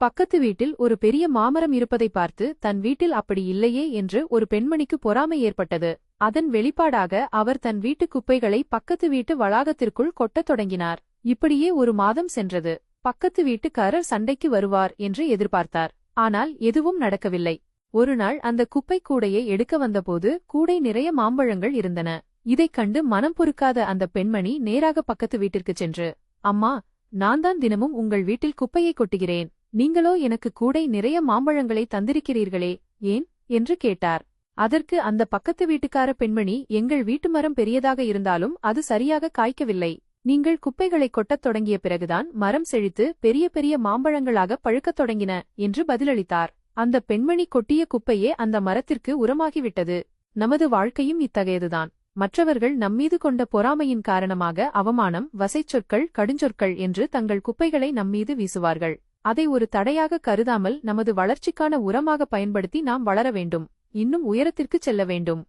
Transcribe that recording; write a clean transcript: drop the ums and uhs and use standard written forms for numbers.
பக்கத்து வீட்டில் ஒரு பெரிய மாமரம் இருப்பதை பார்த்து தன் வீட்டில் அப்படி இல்லையே என்று ஒரு பெண்மணிக்கு பொறாமை ஏற்பட்டது. அதன் வெளிப்பாடாக அவர் தன் வீட்டு குப்பைகளை பக்கத்து வீட்டு வளாகத்திற்குள் கொட்டத் தொடங்கினார். இப்படியே ஒரு மாதம் சென்றது. பக்கத்து வீட்டுக்காரர் சண்டைக்கு வருவார் என்று எதிர்பார்த்தார். ஆனால் எதுவும் நடக்கவில்லை. ஒருநாள் அந்த குப்பை கூடையை எடுக்க வந்தபோது கூடை நிறைய மாம்பழங்கள் இருந்தன. இதைக் கண்டு மனம் பொறுக்காத அந்த பெண்மணி நேராக பக்கத்து வீட்டிற்குச் சென்று, அம்மா, நான் தான் தினமும் உங்கள் வீட்டில் குப்பையை கொட்டுகிறேன். நீங்களோ எனக்கு கூடை நிறைய மாம்பழங்களை தந்திருக்கிறீர்களே, ஏன் என்று கேட்டார். அதற்கு அந்த பக்கத்து வீட்டுக்கார பெண்மணி, எங்கள் வீட்டு மரம் பெரியதாக இருந்தாலும் அது சரியாக காய்க்கவில்லை. நீங்கள் குப்பைகளை கொட்டத் தொடங்கிய பிறகுதான் மரம் செழித்து பெரிய பெரிய மாம்பழங்களாக பழுக்கத் தொடங்கின என்று பதிலளித்தார். அந்த பெண்மணி கொட்டிய குப்பையே அந்த மரத்திற்கு உரமாகிவிட்டது. நமது வாழ்க்கையும் இத்தகையதுதான். மற்றவர்கள் நம்மீது கொண்ட பொறாமையின் காரணமாக அவமானம், வசைச்சொற்கள், கடுஞ்சொற்கள் என்று தங்கள் குப்பைகளை நம்மீது வீசுவார்கள். அதை ஒரு தடையாக கருதாமல் நமது வளர்ச்சிக்கான உரமாக பயன்படுத்தி நாம் வளர வேண்டும். இன்னும் உயரத்திற்குச் செல்ல வேண்டும்.